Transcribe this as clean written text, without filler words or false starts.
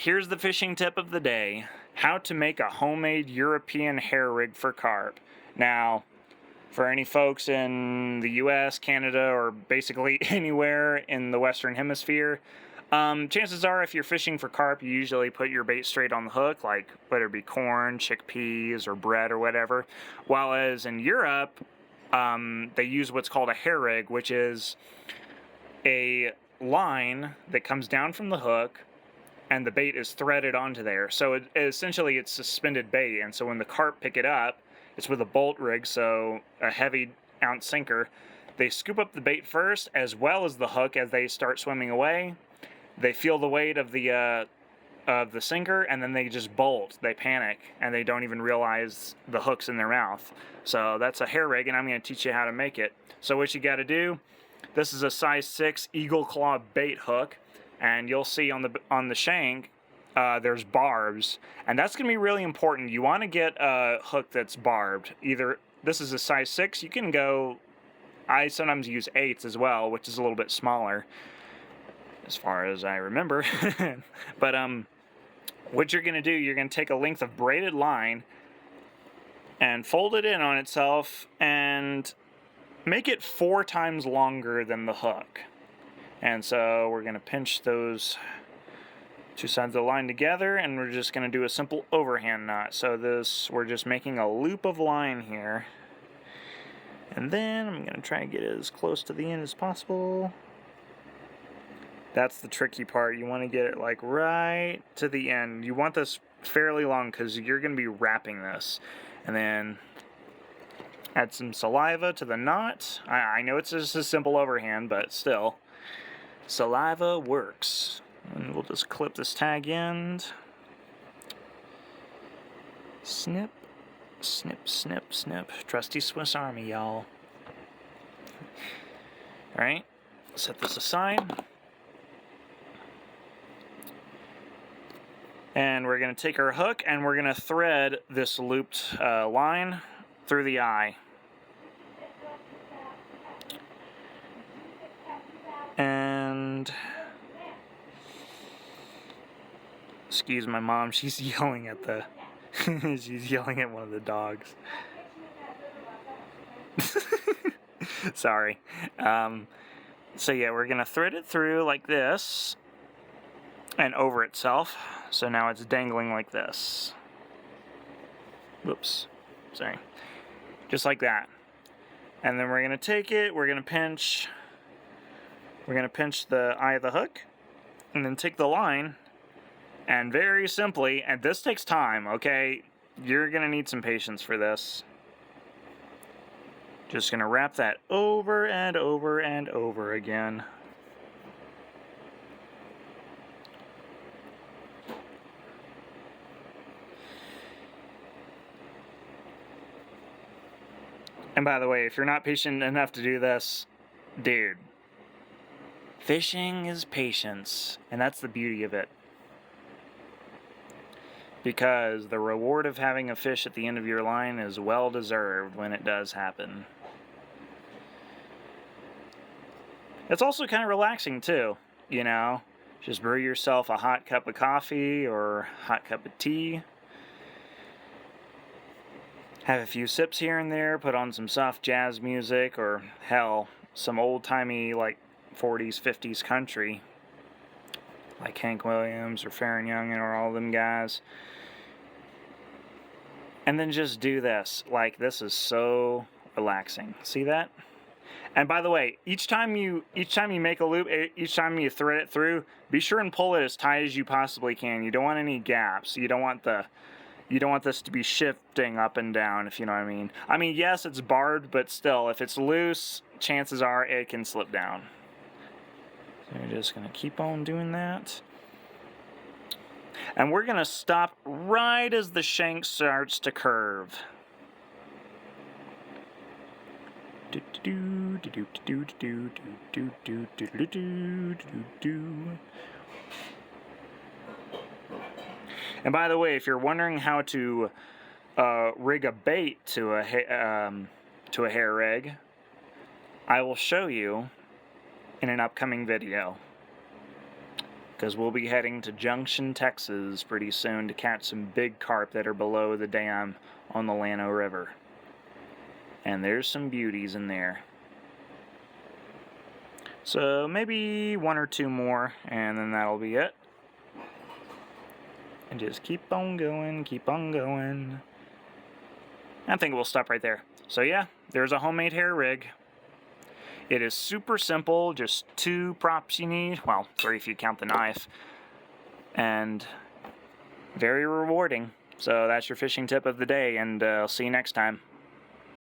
here's the fishing tip of the day. How to make a homemade European hair rig for carp. Now, for any folks in the US, Canada, or basically anywhere in the Western Hemisphere, chances are if you're fishing for carp, you usually put your bait straight on the hook, like whether it be corn, chickpeas, or bread, or whatever. While as in Europe, they use what's called a hair rig, which is a line that comes down from the hook, and the bait is threaded onto there. So essentially it's suspended bait, and so when the carp pick it up, it's with a bolt rig, so a heavy ounce sinker. They scoop up the bait first, as well as the hook as they start swimming away. They feel the weight of the sinker, and then they just bolt. They panic, and they don't even realize the hook's in their mouth. So that's a hair rig, and I'm going to teach you how to make it. So what you got to do, this is a size 6 eagle claw bait hook, and you'll see on the shank, there's barbs, and that's going to be really important. You want to get a hook that's barbed. Either this is a size 6, you can go, I sometimes use 8s as well, which is a little bit smaller, as far as I remember. But what you're going to do, you're going to take a length of braided line and fold it in on itself and make it 4 times longer than the hook. And so we're going to pinch those 2 sides of the line together, and we're just going to do a simple overhand knot. So we're just making a loop of line here. And then I'm going to try and get it as close to the end as possible. That's the tricky part. You want to get it like right to the end. You want this fairly long because you're going to be wrapping this. And then add some saliva to the knot. I know it's just a simple overhand, but still, saliva works. And we'll just clip this tag end. Snip, snip, snip, snip. Trusty Swiss Army, y'all. Alright, set this aside. And we're going to take our hook and we're going to thread this looped line through the eye. And excuse my mom, she's yelling at she's yelling at one of the dogs. Sorry. So yeah, we're going to thread it through like this and over itself. So now it's dangling like this. Whoops. Sorry. Just like that. And then we're going to take it, we're going to pinch the eye of the hook, and then take the line, and very simply, and this takes time, okay? You're going to need some patience for this. Just going to wrap that over and over and over again. And by the way, if you're not patient enough to do this, dude, fishing is patience, and that's the beauty of it. Because the reward of having a fish at the end of your line is well deserved when it does happen. It's also kind of relaxing too, you know? Just brew yourself a hot cup of coffee or hot cup of tea. Have a few sips here and there, put on some soft jazz music, or hell, some old-timey, like, 40s, 50s country, like Hank Williams or Farron Young or all them guys. And then just do this. Like, this is so relaxing. See that? And by the way, each time you make a loop, each time you thread it through, be sure and pull it as tight as you possibly can. You don't want any gaps. You don't want this to be shifting up and down, if you know what I mean. I mean, yes, it's barbed, but still, if it's loose, chances are it can slip down. So you're just going to keep on doing that. And we're going to stop right as the shank starts to curve. And by the way, if you're wondering how to rig a bait to a hair rig, I will show you in an upcoming video. because we'll be heading to Junction, Texas pretty soon to catch some big carp that are below the dam on the Llano River. And there's some beauties in there. So maybe 1 or 2 more, and then that'll be it. And just keep on going, keep on going. I think we'll stop right there. So yeah, there's a homemade hair rig. It is super simple, just 2 props you need. Well, 3 if you count the knife. And very rewarding. So that's your fishing tip of the day, and I'll see you next time.